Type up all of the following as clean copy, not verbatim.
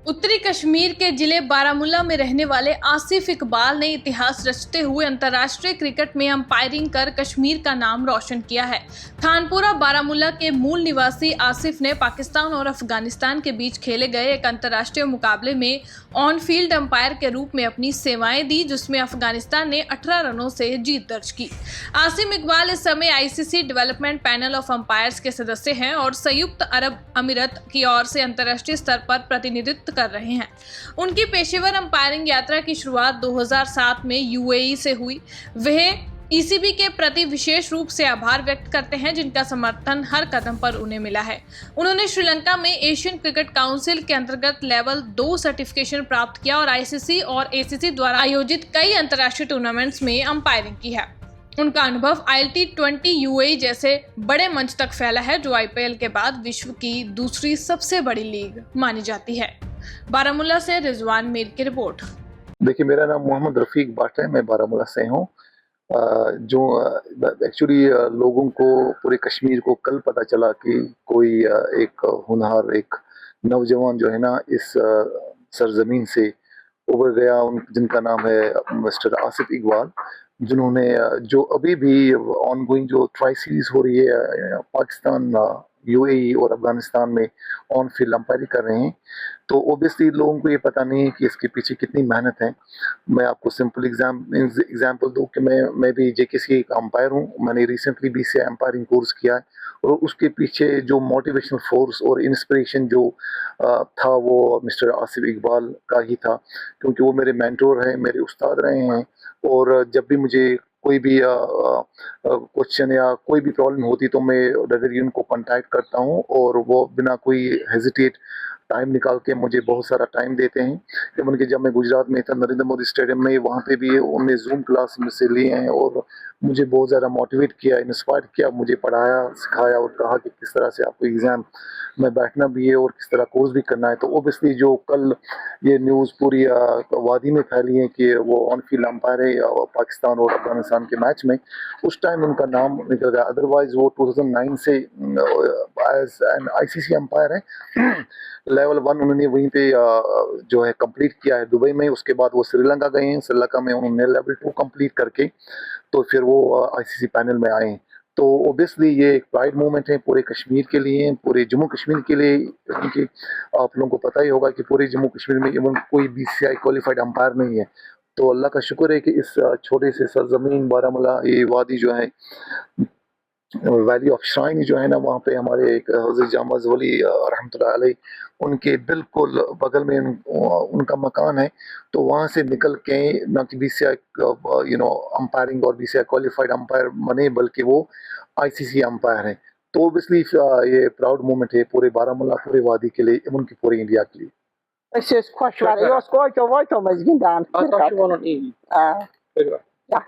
उत्तरी कश्मीर के जिले बारामूला में रहने वाले आसिफ इकबाल ने इतिहास रचते हुए अंतर्राष्ट्रीय क्रिकेट में अंपायरिंग कर कश्मीर का नाम रोशन किया है। थानपुरा बारामूला के मूल निवासी आसिफ ने पाकिस्तान और अफगानिस्तान के बीच खेले गए एक अंतर्राष्ट्रीय मुकाबले में ऑन फील्ड अंपायर के रूप में अपनी सेवाएं दी, जिसमें अफगानिस्तान ने 18 रनों से जीत दर्ज की। आसिफ इकबाल इस समय ICC development panel of umpires के सदस्य हैं और संयुक्त अरब अमीरत की ओर से अंतर्राष्ट्रीय स्तर पर प्रतिनिधित्व कर रहे हैं। उनकी पेशेवर अंपायरिंग यात्रा की शुरुआत 2007 में यूएई से हुई। वह ईसीबी के प्रति विशेष रूप से आभार व्यक्त करते हैं, जिनका समर्थन हर कदम पर उन्हें मिला है। उन्होंने श्रीलंका में एशियन क्रिकेट काउंसिल के अंतर्गत लेवल 2 सर्टिफिकेशन प्राप्त किया और आईसीसी और एसीसी द्वारा आयोजित कई अंतर्राष्ट्रीय टूर्नामेंट्स में अंपायरिंग की है। उनका अनुभव ILT20 यूएई जैसे बड़े मंच तक फैला है, जो आईपीएल के बाद विश्व की दूसरी सबसे बड़ी लीग मानी जाती है। बारामूला से रिजवान मीर की रिपोर्ट। देखिए, मेरा नाम मोहम्मद रफीक बाट है, मैं बारामूला से हूँ। जो एक्चुअली लोगों को पूरे कश्मीर को कल पता चला कि कोई एक होनहार एक नौजवान जो है ना इस सरजमीन से उभर गया, जिनका नाम है मिस्टर आसिफ इकबाल, जिन्होंने जो अभी भी ऑनगोइंग जो ट्राई सीरीज हो रही है पाकिस्तान, यूएई और अफगानिस्तान में ऑन फील्ड अंपायरिंग कर रहे हैं। तो ओबियसली लोगों को ये पता नहीं है कि इसके पीछे कितनी मेहनत है। मैं आपको सिंपल एग्जांपल दूं कि मैं भी जेकेसी का अंपायर हूँ। मैंने रिसेंटली BCI अंपायरिंग कोर्स किया है और उसके पीछे जो मोटिवेशनल फोर्स और इंस्पिरेशन जो था वो मिस्टर आसिफ इकबाल का ही था, क्योंकि वो मेरे मेंटोर हैं, मेरे उस्ताद रहे हैं। और जब भी मुझे कोई भी क्वेश्चन या कोई भी प्रॉब्लम होती तो मैं डायरेक्टली उनको कांटेक्ट करता हूँ और वो बिना कोई हेजिटेट टाइम निकाल के मुझे बहुत सारा टाइम देते हैं। इवन कि जब मैं गुजरात में था नरेंद्र मोदी स्टेडियम में, वहाँ पे भी उन्होंने जूम क्लास मुझसे लिए हैं और मुझे बहुत ज़्यादा मोटिवेट किया, इंस्पायर किया, मुझे पढ़ाया, सिखाया और कहा कि किस तरह से आपको एग्ज़ाम में बैठना भी है और किस तरह कोर्स भी करना है। तो ओबियसली जो कल ये न्यूज़ पूरी वादी में फैली है कि वो ऑन फील्ड अंपायर है पाकिस्तान और अफगानिस्तान के मैच में, उस टाइम उनका नाम निकल गया। अदरवाइज वो 2009 से एज एन ICC अंपायर है। लेवल 1 उन्होंने वहीं पे जो है कंप्लीट किया है दुबई में। उसके बाद वो श्रीलंका गए हैं, श्रीलंका में उन्होंने लेवल 2 कंप्लीट करके तो फिर वो ICC पैनल में आए हैं। तो ओबियसली ये एक प्राइड मोमेंट है पूरे कश्मीर के लिए, पूरे जम्मू कश्मीर के लिए, क्योंकि आप लोगों को पता ही होगा कि पूरे जम्मू कश्मीर में इवन कोई BCI क्वालिफाइड अंपायर नहीं है। तो अल्लाह का शुक्र है कि इस छोटे से सरजमीन बारामूला, ये वादी जो है वैली ऑफ शाइन जो है ना, वहाँ पे हमारे एक हज़रत जामज़ वली रहमतुल्लाह अलैह, उनके बिल्कुल बगल में उनका मकान है। तो वहाँ से निकल के ना कि BCI अंपायरिंग और BCI क्वालिफाइड अंपायर बने, बल्कि वो ICC अंपायर हैं। तो ओबियसली ये प्राउड मोमेंट है पूरे बारामूला, पूरे वादी के लिए, उनकी पूरी इंडिया के लिए। Es ist Koschwar, ich was weiter mit Gindan. Ja,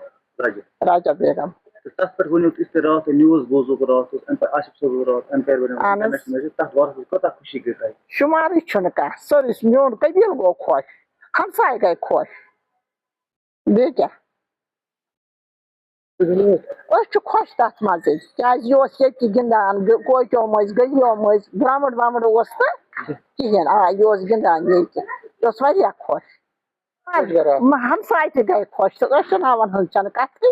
Raja Begum. تَتھ پٮ۪ٹھ ؤنِو تُہۍ تہِ راتھ نِوٕز بوزُکھ راتھ آصف صٲب راتھ اٮ۪مپایر بنیومُت تَتھ بارس منٛز کوٗتاہ خوشی گٔے تۄہہِ؟ شُمارٕے چھُنہٕ کانٛہہ، سٲرِس میون قبیٖل گوٚو خۄش، ہمساے گٔے خۄش، بیٚیہِ کیٛاہ؟ أسۍ چھِ خۄش تَتھ منٛزٕے، کیٛازِ یہِ اوس ییٚتہِ گِنٛدان، کوچو مٔنٛزۍ گٔلیو مٔنٛزۍ، گرٛاوُنٛڈ وامُنٛڈ اوس نہٕ کِہیٖنۍ، یہِ اوس گِنٛدان ییٚتہِ، یہِ اوس واریاہ خۄش، ہمساے تہِ گٔے خۄش تہٕ أسۍ چھِناوَن ہٕنٛز چھَنہٕ کَتھٕے۔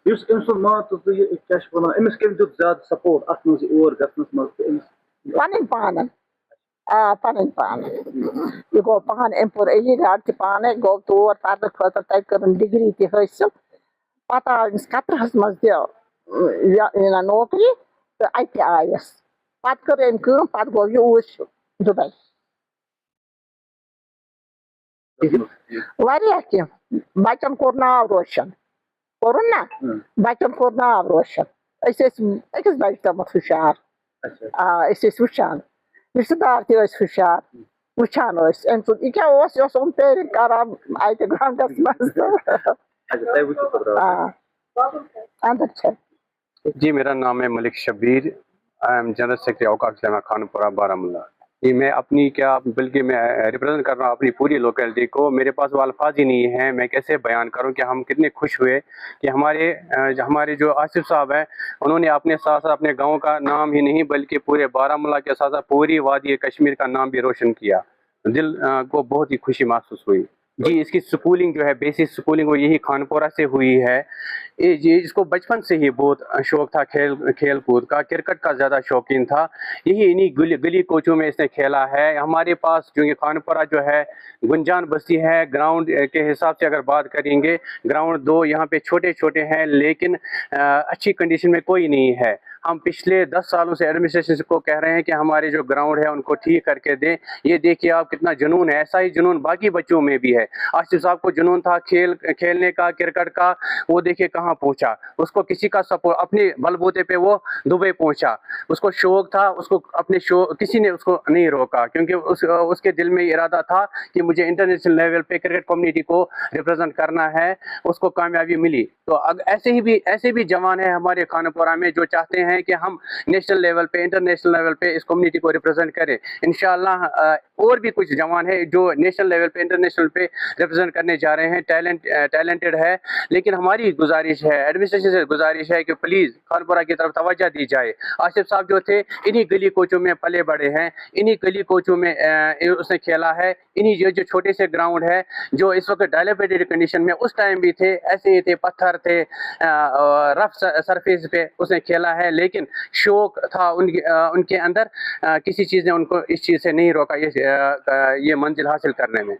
یُس أمۍ سُنٛد مان ژٕ یہِ کیٛاہ چھِ وَنان، أمِس کٔمۍ دیُت زیادٕ سپورٹ اَتھ منٛز یہِ اور گژھنَس منٛز تہٕ أمِس؟ پَنٕنۍ پانَن، پَنٕنۍ پانَن، یہِ گوٚو پانہٕ أمۍ پوٚر علی گڑھ تہِ پانَے، گوٚو تور پَرنہٕ خٲطرٕ، تَتہِ کٔرٕن ڈِگری تہِ حٲصِل، پَتہٕ آو أمِس قطرہَس منٛز تہِ نوکری تہٕ اَتہِ آیَس، پَتہٕ کٔر أمۍ کٲم، پَتہٕ گوٚو یہِ اوٗرۍ دُبے۔ واریاہ کینٛہہ، بَچَن کوٚر ناو روشَن، کوٚرُن نا، بَچَن کوٚر ناو روشَن، أسۍ ٲسۍ أکِس بَجہِ تامَتھ ہُشار، أسۍ ٲسۍ وٕچھان، رِشتہٕ دار تہِ ٲسۍ ہُشار، وٕچھان ٲسۍ أمۍ سُنٛد یہِ کیٛاہ اوس، یہِ اوس اَمپیرِنٛگ کَران اَتہِ گرٛاوُنٛڈَس منٛز اَندَر چھِ۔ جی میرا نام ہے Malik Shabbir, I am general secretary اوقاف اسلامہ خانپورہ بارامولہ۔ یہ میں اپنی کیا بلکہ میں ریپرزینٹ کر رہا ہوں اپنی پوری لوکیلٹی کو. میرے پاس وہ الفاظ ہی نہیں ہیں میں کیسے بیان کروں کہ ہم کتنے خوش ہوئے کہ ہمارے جو آصف صاحب ہیں انہوں نے اپنے ساتھ ساتھ اپنے گاؤں کا نام ہی نہیں بلکہ پورے بارہ مولہ کے ساتھ ساتھ پوری وادی کشمیر کا نام بھی روشن کیا. دل کو بہت ہی خوشی محسوس ہوئی. جی اس کی سکولنگ جو ہے بیسک سکولنگ وہ یہی خانپورہ سے ہوئی ہے. اس کو بچپن سے ہی بہت شوق تھا کھیل کود کا, کرکٹ کا زیادہ شوقین تھا. یہی انہی گلی کوچوں میں اس نے کھیلا ہے. ہمارے پاس جو یہ خانپورہ جو ہے گنجان بستی ہے, گراؤنڈ کے حساب سے اگر بات کریں گے گراؤنڈ 2 یہاں پہ چھوٹے چھوٹے ہیں لیکن اچھی کنڈیشن میں کوئی نہیں ہے. ہم پچھلے 10 سالوں سے ایڈمنسٹریشن کو کہہ رہے ہیں کہ ہمارے جو گراؤنڈ ہے ان کو ٹھیک کر کے دیں. یہ دیکھیے آپ کتنا جنون ہے, ایسا ہی جنون باقی بچوں میں بھی ہے. آصف صاحب کو جنون تھا کھیلنے کا, کرکٹ کا, وہ دیکھیے کہاں پہنچا. اس کو کسی کا سپورٹ اپنے بل بوتے پہ وہ دبئی پہنچا. اس کو شوق تھا, اس کو اپنے کسی نے اس کو نہیں روکا کیونکہ اس کے دل میں ارادہ تھا کہ مجھے انٹرنیشنل لیول پہ کرکٹ کمیونٹی کو ریپرزینٹ کرنا ہے. اس کو کامیابی ملی. تو ایسے بھی جوان ہیں ہمارے خانپورہ میں جو چاہتے ہیں کہ ہم نیشنل لیول پہ انٹرنیشنل لیول پہ اس کمیونٹی کو ریپرزینٹ کریں. انشاءاللہ اور بھی کچھ جوان ہیں جو نیشنل لیول پہ انٹرنیشنل پہ ریپرزینٹ کرنے جا رہے ہیں. ٹیلنٹڈ ہے. لیکن ہماری گزارش ہے, ایڈمنسٹریشن سے گزارش ہے کہ پلیز خانپورہ کی طرف توجہ دی جائے. آصف صاحب جو تھے انہی گلی کوچوں میں پلے بڑے ہیں, انہی گلی کوچوں میں اس نے کھیلا ہے. انہی جو چھوٹے سے گراؤنڈ ہے جو اس وقت ڈائلیپیٹڈ کنڈیشن میں اس ٹائم بھی تھے, ایسے ہی تھے, پتھر تھے, رف سرفیس پہ اس نے کھیلا ہے. لیکن شوق تھا ان کے اندر, کسی چیز نے ان کو اس چیز سے نہیں روکا یہ منزل حاصل کرنے میں.